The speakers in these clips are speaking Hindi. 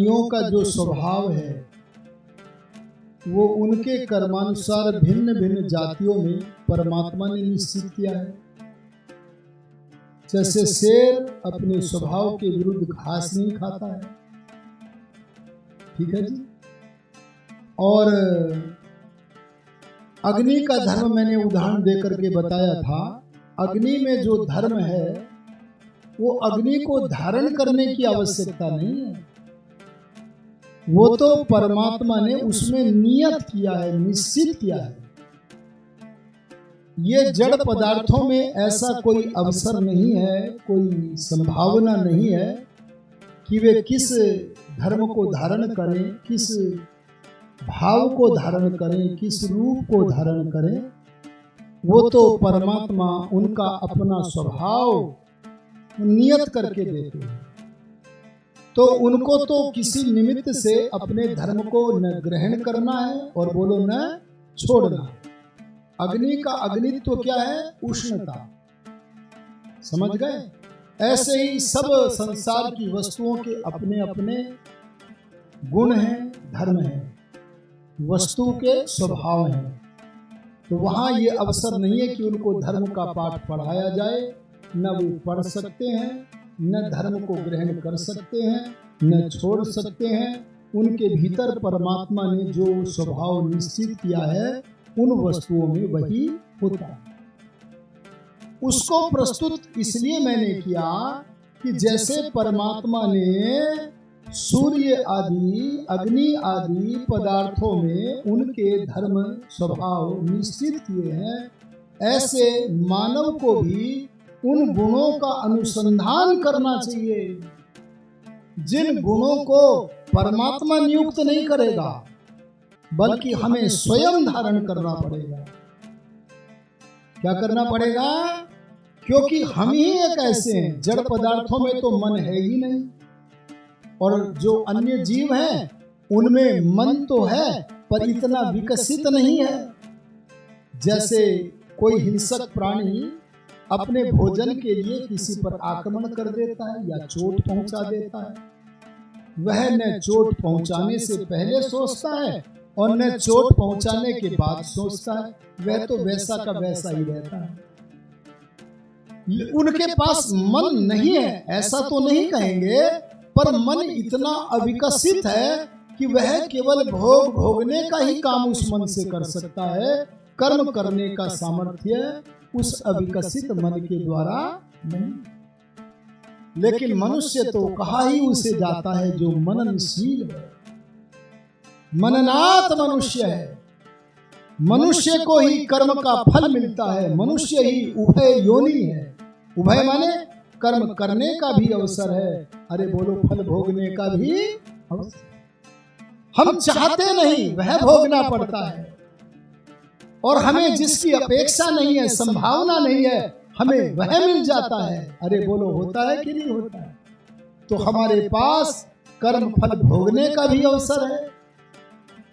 प्राणियों का जो स्वभाव है वो उनके कर्मानुसार भिन्न भिन्न जातियों में परमात्मा ने निश्चित किया है। जैसे शेर अपने स्वभाव के विरुद्ध घास नहीं खाता है, ठीक है जी। और अग्नि का धर्म मैंने उदाहरण देकर के बताया था। अग्नि में जो धर्म है वो अग्नि को धारण करने की आवश्यकता नहीं है, वो तो परमात्मा ने उसमें नियत किया है, निश्चित किया है। ये जड़ पदार्थों में ऐसा कोई अवसर नहीं है, कोई संभावना नहीं है कि वे किस धर्म को धारण करें, किस भाव को धारण करें, किस रूप को धारण करें। वो तो परमात्मा उनका अपना स्वभाव नियत करके देते हैं। तो उनको तो किसी निमित्त से अपने धर्म को न ग्रहण करना है और बोलो न छोड़ना। अग्नि का अग्नित्व क्या है? उष्णता। समझ गए? ऐसे ही सब संसार की वस्तुओं के अपने अपने गुण हैं, धर्म हैं, वस्तु के स्वभाव हैं। तो वहां ये अवसर नहीं है कि उनको धर्म का पाठ पढ़ाया जाए। न वो पढ़ सकते हैं, न धर्म को ग्रहण कर सकते हैं, न छोड़ सकते हैं। उनके भीतर परमात्मा ने जो स्वभाव निश्चित किया है उन वस्तुओं में वही होता है। उसको प्रस्तुत इसलिए मैंने किया कि जैसे परमात्मा ने सूर्य आदि, अग्नि आदि पदार्थों में उनके धर्म स्वभाव निश्चित किए हैं, ऐसे मानव को भी उन गुणों का अनुसंधान करना चाहिए जिन गुणों को परमात्मा नियुक्त नहीं करेगा, बल्कि हमें स्वयं धारण करना पड़ेगा। क्या करना पड़ेगा? क्योंकि हम ही एक ऐसे हैं, जड़ पदार्थों में तो मन है ही नहीं, और जो अन्य जीव हैं उनमें मन तो है पर इतना विकसित नहीं है। जैसे कोई हिंसक प्राणी अपने भोजन के लिए किसी पर आक्रमण कर देता है या चोट पहुंचा देता है, वह न चोट पहुंचाने से पहले सोचता है और न चोट पहुंचाने के बाद सोचता है। वह तो वैसा का वैसा ही रहता है। उनके पास मन नहीं है ऐसा तो नहीं कहेंगे, पर मन इतना अविकसित है कि वह केवल भोग भोगने का ही काम उस मन से कर सकता है। कर्म करने का सामर्थ्य उस अविकसित मन के द्वारा नहीं। लेकिन मनुष्य तो कहा ही उसे जाता है जो मननशील है, मननात मनुष्य है। मनुष्य को ही कर्म का फल मिलता है। मनुष्य ही उभय योनि है। उभय माने कर्म करने का भी अवसर है, अरे बोलो फल भोगने का भी अवसर। हम चाहते नहीं, वह भोगना पड़ता है। और हमें जिसकी अपेक्षा नहीं है, संभावना नहीं है, हमें वह मिल जाता है। अरे बोलो होता है कि नहीं होता है? तो हमारे पास कर्म फल भोगने का भी अवसर है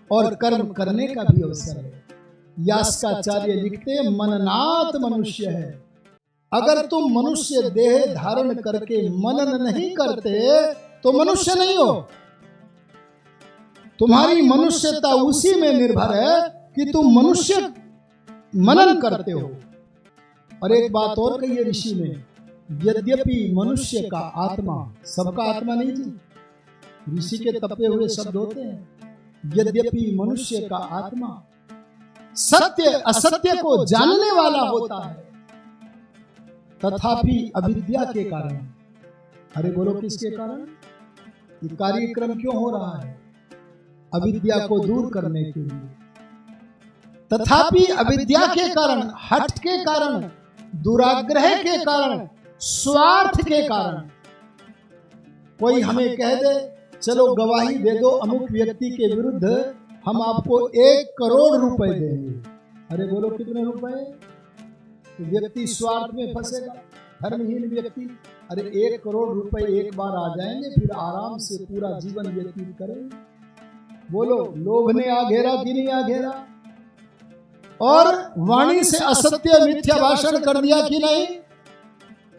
और कर्म करने का भी अवसर है। यास्काचार्य लिखते मननात मनुष्य है। अगर तुम मनुष्य देह धारण करके मनन नहीं करते तो मनुष्य नहीं हो। तुम्हारी मनुष्यता उसी में निर्भर है कि तुम मनुष्य मनन करते हो। और एक बात और कही है ऋषि ने, यद्यपि मनुष्य का आत्मा, सबका आत्मा नहीं जी, ऋषि के तपे हुए शब्द होते हैं। यद्यपि मनुष्य का आत्मा सत्य असत्य को जानने वाला होता है, तथापि अविद्या के कारण, अरे बोलो किसके कारण? ये कार्यक्रम क्यों हो रहा है? अविद्या को दूर करने के लिए। तथापि अविद्या के कारण, हठ के कारण, दुराग्रह के कारण, स्वार्थ के कारण, कोई हमें कह दे चलो गवाही दे दो अमुक व्यक्ति के विरुद्ध, हम आपको 1 करोड़ रुपए देंगे। अरे बोलो कितने रुपए? तो व्यक्ति स्वार्थ में फंसेगा, धर्महीन व्यक्ति। अरे 1 करोड़ रुपए एक बार आ जाएंगे, फिर आराम से पूरा जीवन व्यतीत करेंगे। बोलो लोभ ने आ घेरा कि नहीं आ घेरा? और वाणी से असत्य मिथ्या भाषण कर दिया कि नहीं?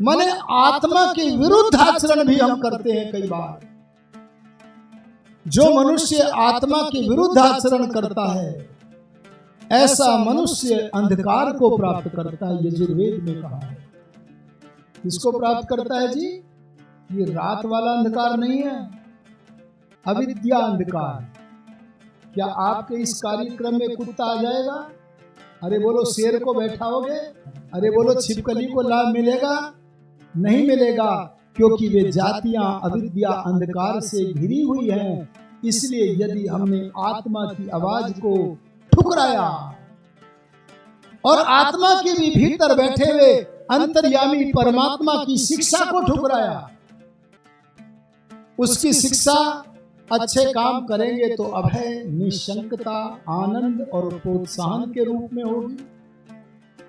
माने आत्मा के विरुद्ध आचरण भी हम करते हैं कई बार। जो मनुष्य आत्मा के विरुद्ध आचरण करता है ऐसा मनुष्य अंधकार को प्राप्त करता है। यजुर्वेद में कहा है। किसको प्राप्त करता है जी? ये रात वाला अंधकार नहीं है, अविद्या अंधकार। क्या आपके इस कार्यक्रम में कुत्ता आ जाएगा? अरे बोलो शेर को बैठाओगे? अरे बोलो छिपकली को लाभ मिलेगा? नहीं मिलेगा, क्योंकि वे जातियां अविद्या अंधकार से घिरी हुई हैं। इसलिए यदि हमने आत्मा की आवाज को ठुकराया और आत्मा के भी भीतर बैठे हुए अंतर्यामी परमात्मा की शिक्षा को ठुकराया, उसकी शिक्षा अच्छे काम करेंगे तो अभय, निशंकता, आनंद और प्रोत्साहन के रूप में होगी,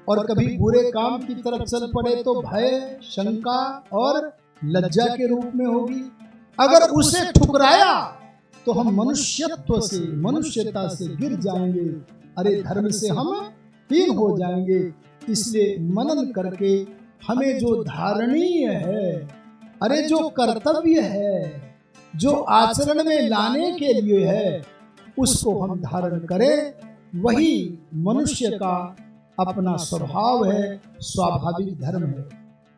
और कभी बुरे काम की तरफ चल पड़े तो भय, शंका और लज्जा के रूप में होगी। अगर उसे ठुकराया तो हम मनुष्यत्व से, मनुष्यता से गिर जाएंगे। अरे धर्म से हम हीन हो जाएंगे। इसलिए मनन करके हमें जो धारणीय है, अरे जो कर्तव्य है, जो आचरण में लाने के लिए है, उसको हम धारण करें। वही मनुष्य का अपना स्वभाव है, स्वाभाविक धर्म है।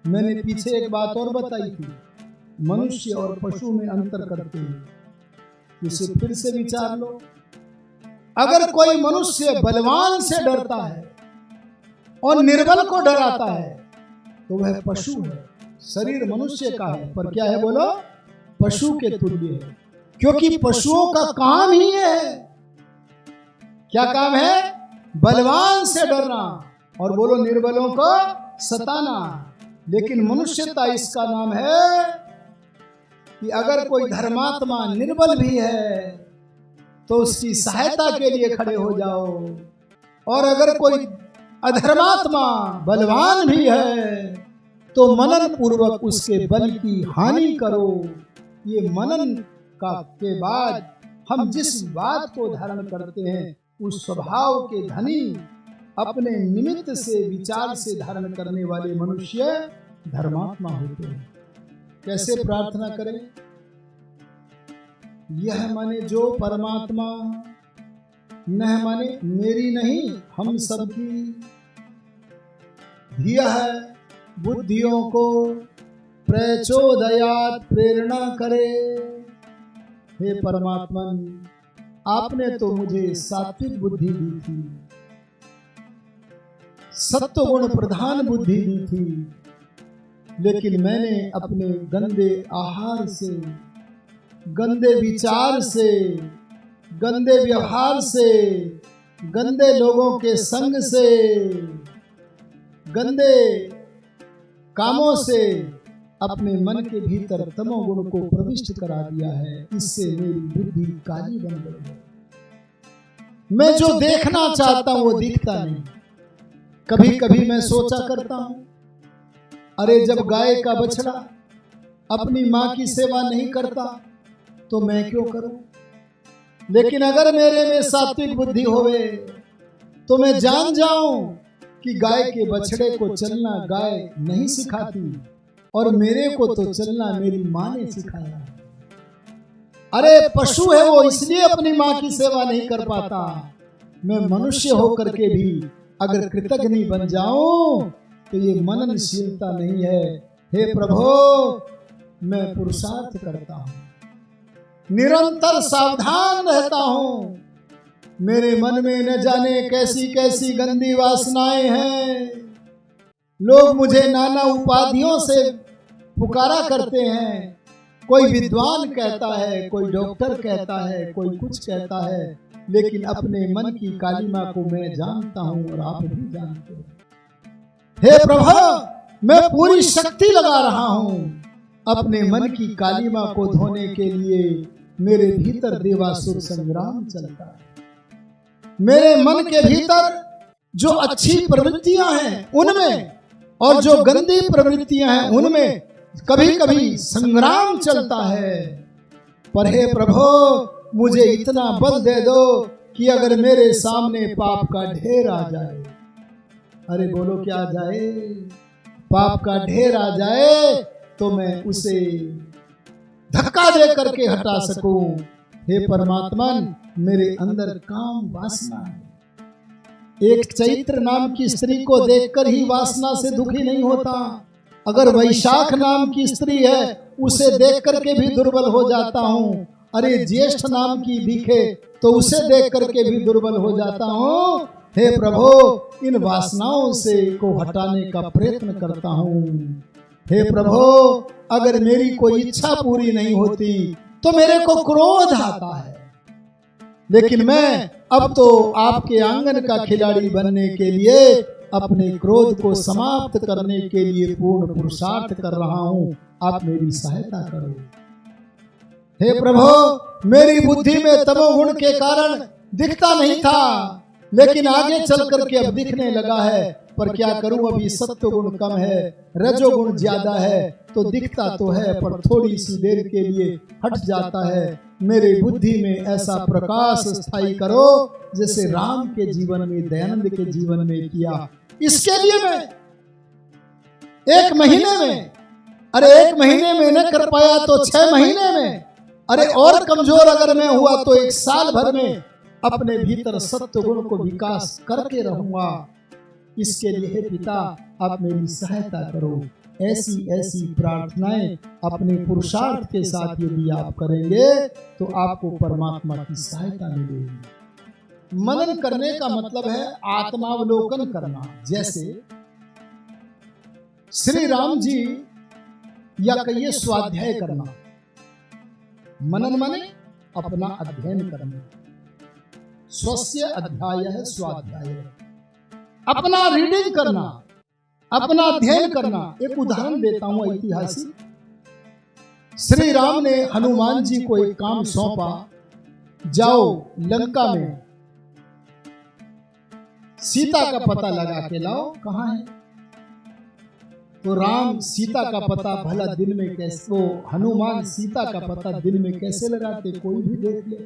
मैंने पीछे एक बात और बताई थी, मनुष्य और पशु में अंतर करते हैं। इसे फिर से विचार लो। अगर कोई मनुष्य बलवान से डरता है और निर्बल को डराता है तो वह पशु है। शरीर मनुष्य का है पर क्या है बोलो? पशु के तुल्य है, क्योंकि पशुओं का काम ही है। क्या काम है? बलवान से डरना और बोलो निर्बलों को सताना। लेकिन मनुष्यता इसका नाम है कि अगर कोई धर्मात्मा निर्बल भी है तो उसकी सहायता के लिए खड़े हो जाओ, और अगर कोई अधर्मात्मा बलवान भी है तो मनन पूर्वक उसके बल की हानि करो। ये मनन का के बाद हम जिस बात को धारण करते हैं उस स्वभाव के धनी, अपने निमित्त से, विचार से धारण करने वाले मनुष्य धर्मात्मा होते हैं। कैसे प्रार्थना करें? यह माने जो परमात्मा, न माने मेरी नहीं हम सबकी, धिया है बुद्धियों को प्रचोदयात, प्रेरणा करे। हे परमात्मा, आपने तो मुझे सात्विक बुद्धि दी थी, सत्व गुण प्रधान बुद्धि दी थी, लेकिन मैंने अपने गंदे आहार से, गंदे विचार से, गंदे व्यवहार से, गंदे लोगों के संग से, गंदे कामों से अपने मन के भीतर तमोगुण को प्रविष्ट करा दिया है। इससे मेरी बुद्धि काली बन गई है। मैं जो देखना चाहता हूं वो दिखता नहीं। कभी कभी मैं सोचा करता हूं, अरे जब गाय का बछड़ा अपनी मां की सेवा नहीं करता तो मैं क्यों करूं? लेकिन अगर मेरे में सात्विक बुद्धि होवे तो मैं जान जाऊं कि गाय के बछड़े को चलना गाय नहीं सिखाती और मेरे को तो चलना मेरी मां ने सिखाया। अरे पशु है वो, इसलिए अपनी मां की सेवा नहीं कर पाता। मैं मनुष्य होकर के भी अगर कृतज्ञ बन जाऊं तो ये मननशीलता नहीं है। हे प्रभु, मैं पुरुषार्थ करता हूं, निरंतर सावधान रहता हूं। मेरे मन में न जाने कैसी कैसी गंदी वासनाएं हैं। लोग मुझे नाना उपाधियों से पुकारा करते हैं। कोई विद्वान कहता है, कोई डॉक्टर कहता है, कोई कुछ कहता है, लेकिन अपने मन की कालिमा को मैं जानता हूं और आप भी जानते हैं। हे प्रभु, मैं पूरी शक्ति लगा रहा हूं अपने मन की कालिमा को धोने के लिए। मेरे भीतर देवासुर संग्राम चलता है। मेरे मन के भीतर जो अच्छी प्रवृत्तियां हैं उनमें और जो गंदी प्रवृत्तियां हैं उनमें कभी कभी संग्राम चलता है। पर हे प्रभु, मुझे इतना बल दे दो कि अगर मेरे सामने पाप का ढेर आ जाए, अरे बोलो क्या आ जाए? पाप का ढेर आ जाए तो मैं उसे धक्का दे करके हटा सकूं। हे परमात्मन मेरे अंदर काम वासना है। एक चैत्र नाम की स्त्री को देखकर ही वासना से दुखी नहीं होता, अगर वैशाख नाम की स्त्री है उसे देख करके भी दुर्बल हो जाता हूँ। अरे ज्येष्ठ नाम की दिखे तो उसे देख करके भी दुर्बल हो जाता हूँ। हे प्रभु इन वासनाओं से को हटाने का प्रयत्न करता हूँ। हे प्रभु अगर मेरी कोई इच्छा पूरी नहीं होती तो मेरे को क्रोध आता है, लेकिन मैं अब तो आपके आंगन का खिलाड़ी बनने के लिए अपने क्रोध को समाप्त करने के लिए पूर्ण पुरुषार्थ कर रहा हूँ। आप मेरी सहायता करो। हे प्रभु मेरी बुद्धि में तमोगुण के कारण दिखता नहीं था, लेकिन आगे चल करके अब दिखने लगा है। पर क्या करूं, अभी सत्व गुण कम है, रजोगुण ज्यादा है, तो दिखता तो है पर थोड़ी सी देर के लिए हट जाता है। मेरे बुद्धि में ऐसा प्रकाश स्थायी करो जैसे राम के जीवन में, दयानंद के जीवन में किया। इसके लिए मैं 1 महीने में, अरे 1 महीने में न कर पाया तो 6 महीने में, अरे और कमजोर अगर मैं हुआ तो 1 साल भर में अपने भीतर सत्व गुण को विकास करके रहूंगा। इसके लिए हे पिता आप मेरी सहायता करो। ऐसी ऐसी प्रार्थनाएं अपने पुरुषार्थ के साथ यदि आप करेंगे तो आपको परमात्मा की सहायता मिलेगी। मनन करने का मतलब है आत्मावलोकन करना। जैसे श्री राम जी या कहिए स्वाध्याय करना। मनन माने अपना अध्ययन करना। स्वस्य अध्याय है स्वाध्याय, अपना रीडिंग करना, अपना अध्ययन करना। एक उदाहरण देता हूं ऐतिहासिक। श्री राम ने हनुमान जी को एक काम सौंपा, जाओ लंका में सीता का पता लगा के लाओ। कहां है? तो राम सीता का पता भला दिन में कैसे, वो हनुमान सीता का पता दिन में कैसे लगाते, कोई भी देख ले।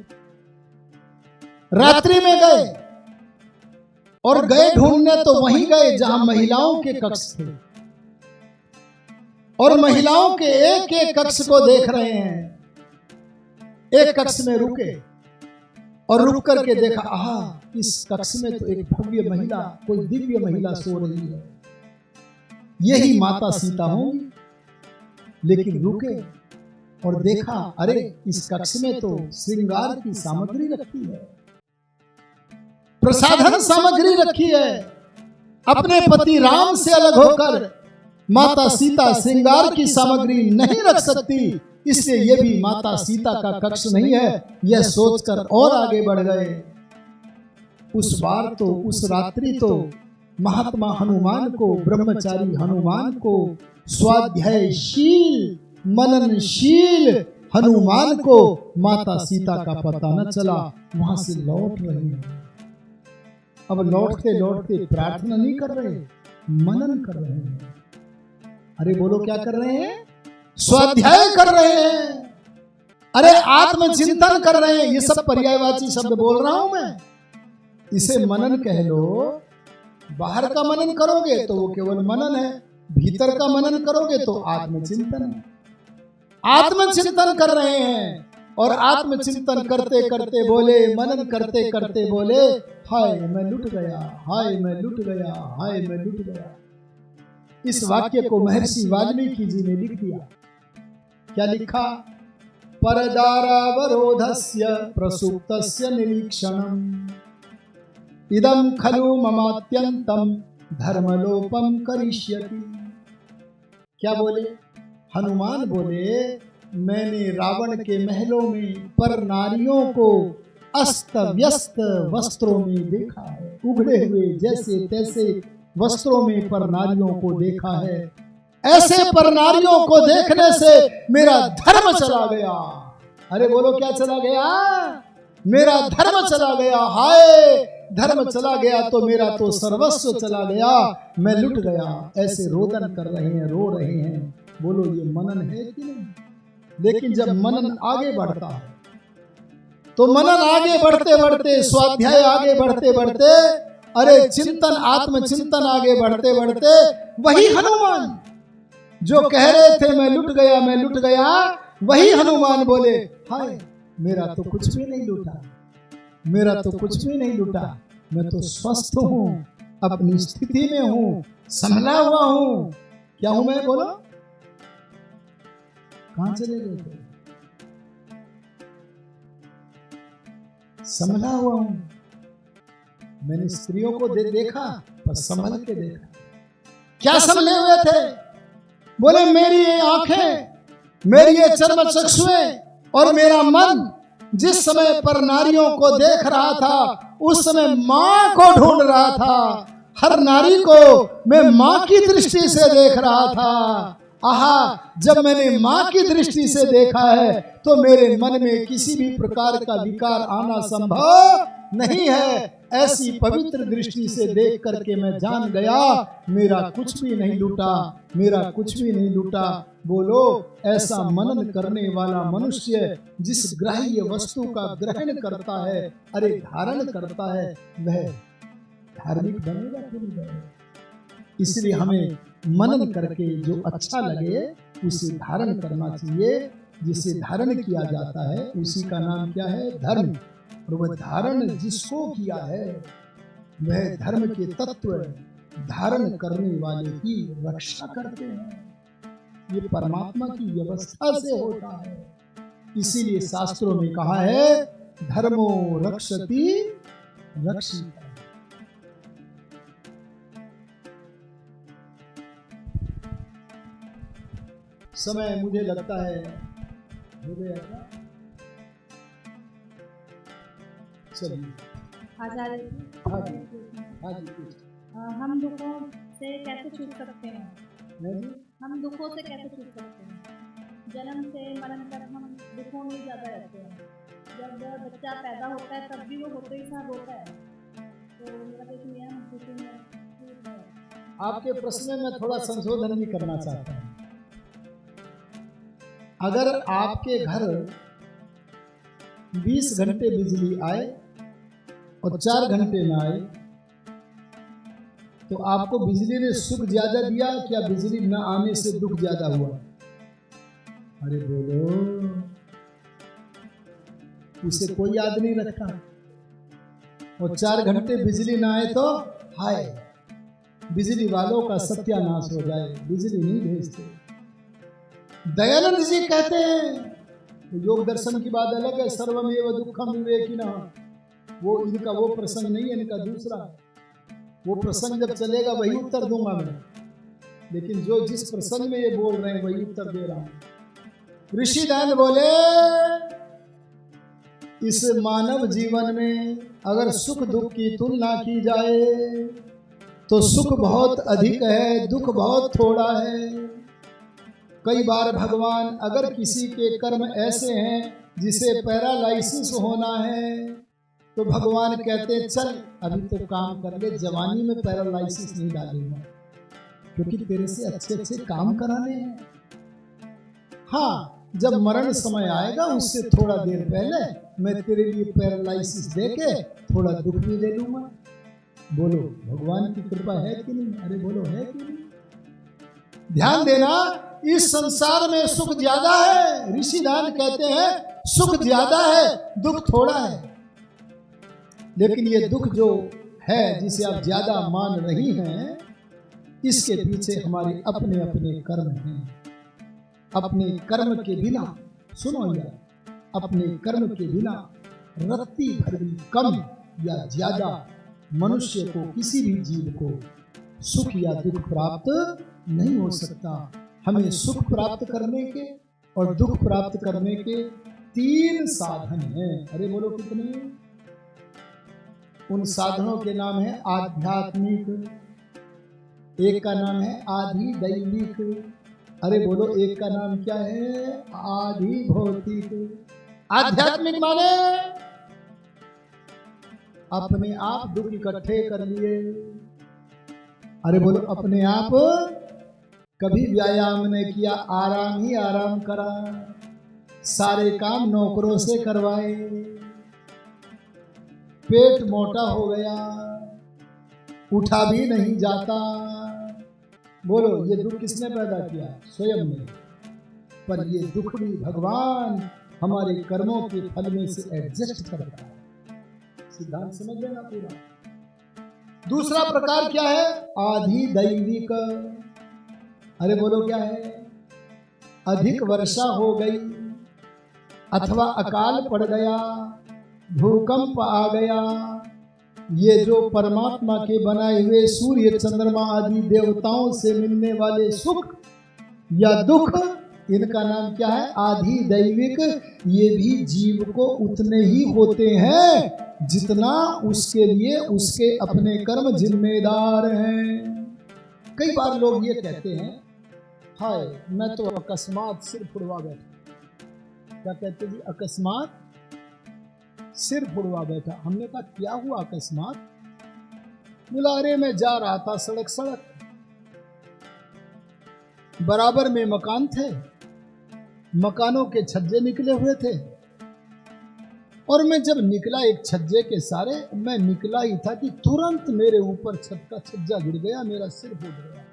रात्रि में गए और गए ढूंढने तो वहीं गए जहां महिलाओं के कक्ष थे, और महिलाओं के एक एक कक्ष को देख रहे हैं। एक कक्ष में रुके और रुक करके देखा, आहा इस कक्ष में तो एक भव्य महिला, कोई दिव्य महिला सो रही है, यही माता सीता होंगी। लेकिन रुके और देखा, अरे इस कक्ष में तो श्रृंगार की सामग्री रखी है, प्रसाधन सामग्री रखी है। अपने पति राम से अलग होकर माता सीता श्रृंगार की सामग्री नहीं रख सकती, इसलिए यह भी माता सीता का कक्ष नहीं है। यह सोचकर और आगे बढ़ गए। उस बार तो, उस रात्रि तो महात्मा हनुमान को, ब्रह्मचारी हनुमान को, स्वाध्यायशील मननशील हनुमान को माता सीता का पता न चला। वहां से लौट रहे हैं। अब लौटते लौटते प्रार्थना नहीं कर रहे, मनन कर रहे हैं। अरे बोलो क्या कर रहे हैं? स्वाध्याय कर रहे हैं। अरे आत्मचिंतन कर रहे हैं। ये सब पर्यायवाची शब्द बोल रहा हूं मैं। इसे मनन कह लो। बाहर का मनन करोगे तो वो केवल मनन है, भीतर का मनन करोगे तो आत्मचिंतन है। आत्मचिंतन कर रहे हैं और आत्मचिंतन करते करते बोले, मनन करते करते बोले, हाय मैं लुट गया, हाय मैं लुट गया, हाय मैं लुट गया। इस वाक्य को महर्षि वाल्मीकि जी ने लिख दिया। क्या लिखा? परदारावरोधस्य प्रसुप्तस्य निरीक्षणम् इदं खलु ममात्यंतम धर्मलोपम करिष्यति। क्या बोले? हनुमान बोले, मैंने रावण के महलों में पर नारियों को अस्त व्यस्त वस्त्रों में देखा है, उगड़े हुए जैसे तैसे वस्त्रों में पर नारियों को देखा है। ऐसे पर नारियों को देखने से मेरा धर्म चला गया। अरे बोलो क्या चला गया? मेरा धर्म चला गया। हाय धर्म चला गया तो मेरा तो सर्वस्व चला गया, मैं लुट गया। ऐसे रोदन कर रहे हैं, रो रहे हैं। बोलो ये मनन है कि नहीं? लेकिन जब मनन आगे बढ़ता है तो मनन आगे बढ़ते बढ़ते, स्वाध्याय आगे बढ़ते बढ़ते, अरे चिंतन आत्मचिंतन आगे बढ़ते बढ़ते, वही हनुमान जो कह रहे थे मैं लुट गया मैं लुट गया, वही हनुमान बोले, हाय मेरा तो कुछ भी नहीं लूटा, मेरा तो कुछ भी नहीं लूटा, मैं तो स्वस्थ हूँ, अपनी स्थिति में हूँ, संभला हुआ हूँ। क्या हूं मैं? बोलो, कहां चले गए थे? संभला हुआ हूं। मैंने स्त्रियों को देखा पर संभल के देखा। क्या संभले हुए थे? बोले मेरी ये आंखें, मेरी ये चर्म चक्षुएं और मेरा मन जिस समय पर नारियों को देख रहा था उस समय मां को ढूंढ रहा था। हर नारी को मैं मां की दृष्टि से देख रहा था। आहा, जब मैंने मां की दृष्टि से देखा है तो मेरे मन में किसी भी प्रकार का विकार आना संभव नहीं है। ऐसी पवित्र दृष्टि से देख करके मैं जान गया मेरा कुछ भी नहीं लूटा, मेरा कुछ भी नहीं लूटा। बोलो, ऐसा मनन करने वाला मनुष्य जिस ग्राह्य वस्तु का ग्रहण करता है, अरे धारण करता है, वह धार्मिक बनेगा कि नहीं बनेगा? इसलिए हमें मनन करके जो अच्छा लगे उसे धारण करना चाहिए। जिसे धारण किया जाता है उसी का नाम क्या है? धर्म। और वह धारण जिसको किया है वह धर्म के तत्व धारण करने वाले की रक्षा करते हैं। ये परमात्मा की व्यवस्था से होता है। इसीलिए शास्त्रों में कहा है धर्मो रक्षति रक्षिता। समय मुझे लगता है हो गया था। चलिए हम दुखों से कैसे छूट सकते हैं? हम दुखों से कैसे छूट सकते हैं? जन्म से मरण तक हम दुखों में ज्यादा रहते हैं। जब बच्चा पैदा होता है तब भी वो होते ही साथ होता है। तो मेरा एक नियम दुखों में। आपके प्रश्न में थोड़ा संशोधन भी करना चाहता हूँ। अगर आपके घर 20 घंटे बिजली आए और 4 घंटे ना आए तो आपको बिजली ने सुख ज्यादा दिया क्या बिजली न आने से दुख ज्यादा हुआ? अरे बोलो, उसे कोई याद नहीं रखता। और 4 घंटे बिजली ना आए तो हाय, बिजली वालों का सत्यानाश हो जाए, बिजली नहीं भेजते। दयानंद जी कहते हैं योग दर्शन की बात अलग है, सर्वमेव दुखम विवेकिनः। वो इनका वो प्रसंग नहीं है, इनका दूसरा। वो प्रसंग जब चलेगा वही उत्तर दूंगा मैं, लेकिन जो जिस प्रसंग में ये बोल रहे हैं वही उत्तर दे रहा हूं। ऋषि दयानंद बोले इस मानव जीवन में अगर सुख दुख की तुलना की जाए तो सुख बहुत अधिक है, दुख बहुत थोड़ा है। कई बार भगवान अगर किसी के कर्म ऐसे हैं जिसे पैरालाइसिस होना है तो भगवान कहते चल अभी तो काम कर ले, जवानी में पैरालाइसिस नहीं डालूंगा क्योंकि तेरे से अच्छे अच्छे काम कराने हैं। हाँ, जब मरण समय आएगा उससे थोड़ा देर पहले मैं तेरे लिए पैरालाइसिस देके थोड़ा दुख भी दे लूंगा। बोलो, भगवान की कृपा है कि नहीं? अरे बोलो, है कि नहीं? ध्यान देना, इस संसार में सुख ज्यादा है। ऋषि दान कहते हैं सुख ज्यादा है, दुख थोड़ा है। लेकिन ये दुख जो है जिसे आप ज्यादा मान रही हैं, इसके पीछे हमारे अपने अपने कर्म हैं। अपने कर्म के बिना, सुनो यार, अपने कर्म के बिना रत्ती भर भी कम या ज्यादा मनुष्य को, किसी भी जीव को सुख या दुख प्राप्त नहीं हो सकता। हमें सुख प्राप्त करने के और दुख प्राप्त करने के 3 साधन हैं। अरे बोलो, कितने? उन साधनों के नाम है आध्यात्मिक, एक का नाम है आधि दैविक, अरे बोलो एक का नाम क्या है? आधि भौतिक। आध्यात्मिक माने अपने आप दुख इकट्ठे कर लिए। अरे बोलो, अपने आप कभी व्यायाम नहीं किया, आराम ही आराम करा, सारे काम नौकरों से करवाए, पेट मोटा हो गया, उठा भी नहीं जाता। बोलो, ये दुख किसने पैदा किया? स्वयं ने। पर ये दुख भी भगवान हमारे कर्मों के फल में से एडजस्ट करता है। सिद्धांत समझ लेना पूरा। दूसरा प्रकार क्या है? आधि दैविक। अरे बोलो क्या है? अधिक वर्षा हो गई अथवा अकाल पड़ गया, भूकंप आ गया, ये जो परमात्मा के बनाए हुए सूर्य चंद्रमा आदि देवताओं से मिलने वाले सुख या दुख, इनका नाम क्या है? आधि दैविक। ये भी जीव को उतने ही होते हैं जितना उसके लिए उसके अपने कर्म जिम्मेदार हैं। कई बार लोग ये कहते हैं, हाय मैं तो अकस्मात सिर फुड़वा बैठा। क्या कहते जी? अकस्मात सिर फुड़वा बैठा। हमने कहा क्या हुआ अकस्मात? बोला अरे मैं जा रहा था सड़क बराबर में मकान थे, मकानों के छज्जे निकले हुए थे, और मैं जब निकला एक छज्जे के सारे, मैं निकला ही था कि तुरंत मेरे ऊपर छत का छज्जा गिर गया, मेरा सिर फूट गया।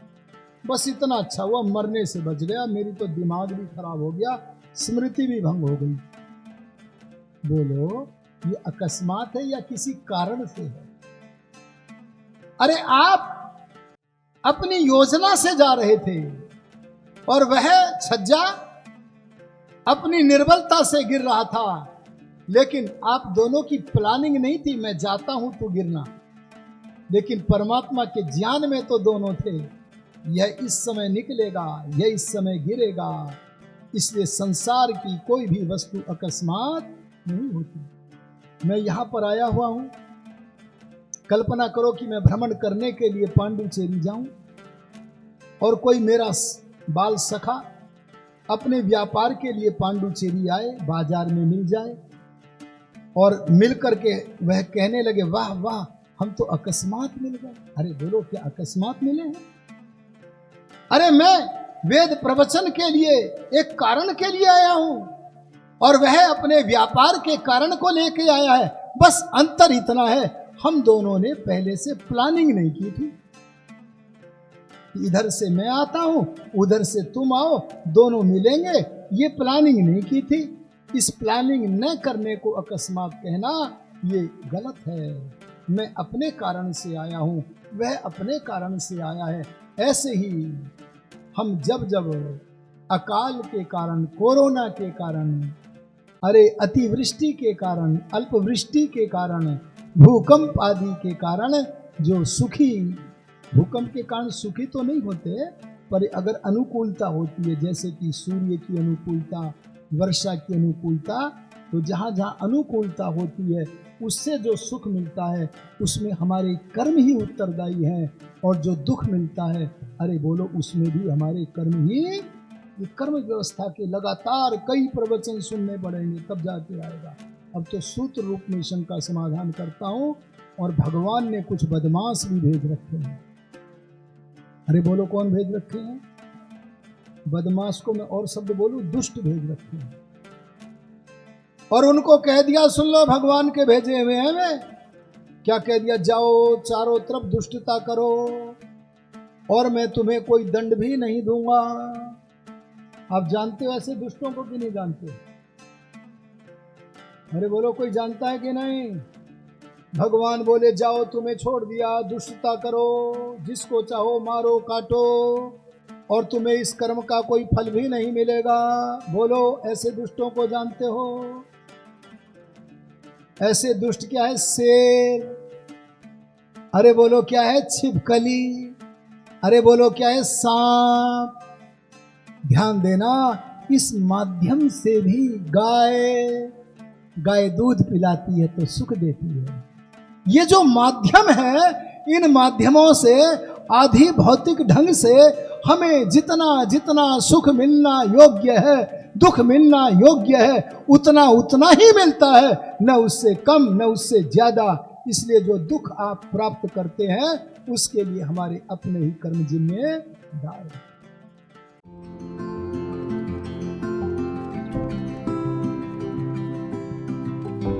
बस इतना अच्छा हुआ, मरने से बच गया। मेरी तो दिमाग भी खराब हो गया, स्मृति भी भंग हो गई। बोलो ये अकस्मात है या किसी कारण से है? अरे आप अपनी योजना से जा रहे थे और वह छज्जा अपनी निर्बलता से गिर रहा था, लेकिन आप दोनों की प्लानिंग नहीं थी मैं जाता हूं तो गिरना, लेकिन परमात्मा के ज्ञान में तो दोनों थे। यह इस समय निकलेगा, यह इस समय गिरेगा। इसलिए संसार की कोई भी वस्तु अकस्मात नहीं होती। मैं यहां पर आया हुआ हूं, कल्पना करो कि मैं भ्रमण करने के लिए पांडुचेरी जाऊं और कोई मेरा बाल सखा अपने व्यापार के लिए पांडुचेरी आए, बाजार में मिल जाए और मिल करके वह कहने लगे वाह वाह हम तो अकस्मात मिल गए। अरे बोलो क्या अकस्मात मिले हैं? अरे मैं वेद प्रवचन के लिए एक कारण के लिए आया हूं और वह अपने व्यापार के कारण को लेके आया है। बस अंतर इतना है, हम दोनों ने पहले से प्लानिंग नहीं की थी। इधर से मैं आता हूं, उधर से तुम आओ, दोनों मिलेंगे, ये प्लानिंग नहीं की थी। इस प्लानिंग न करने को अकस्मात कहना ये गलत है। मैं अपने कारण से आया हूं, वह अपने कारण से आया है। ऐसे ही हम जब जब अकाल के कारण, कोरोना के कारण, अरे अतिवृष्टि के कारण, अल्पवृष्टि के कारण, भूकंप आदि के कारण जो सुखी, भूकंप के कारण सुखी तो नहीं होते, पर अगर अनुकूलता होती है, जैसे कि सूर्य की अनुकूलता, वर्षा की अनुकूलता, तो जहाँ जहाँ अनुकूलता होती है उससे जो सुख मिलता है उसमें हमारे कर्म ही उत्तरदायी हैं, और जो दुख मिलता है अरे बोलो उसमें भी हमारे कर्म ही, ये कर्म व्यवस्था के लगातार कई प्रवचन सुनने पड़ेंगे तब जाके आएगा। अब तो सूत्र रूप में शंका समाधान करता हूँ, और भगवान ने कुछ बदमाश भी भेज रखे हैं। अरे बोलो कौन भेज रखे हैं? बदमाश को मैं और शब्द बोलूं, दुष्ट भेज रखे हैं। और उनको कह दिया सुन लो भगवान के भेजे हुए हैं। मैं क्या कह दिया? जाओ चारों तरफ दुष्टता करो और मैं तुम्हें कोई दंड भी नहीं दूंगा। आप जानते हो ऐसे दुष्टों को कि नहीं जानते? अरे बोलो कोई जानता है कि नहीं? भगवान बोले जाओ तुम्हें छोड़ दिया, दुष्टता करो, जिसको चाहो मारो काटो, और तुम्हें इस कर्म का कोई फल भी नहीं मिलेगा। बोलो ऐसे दुष्टों को जानते हो? ऐसे दुष्ट क्या है? शेर। अरे बोलो क्या है? छिपकली। अरे बोलो क्या है? सांप। ध्यान देना, इस माध्यम से भी गाय दूध पिलाती है तो सुख देती है। ये जो माध्यम है, इन माध्यमों से आधि भौतिक ढंग से हमें जितना जितना सुख मिलना योग्य है, दुख मिलना योग्य है, उतना उतना ही मिलता है, न उससे कम न उससे ज्यादा। इसलिए जो दुख आप प्राप्त करते हैं उसके लिए हमारे अपने ही कर्म जिम्मेदार हैं।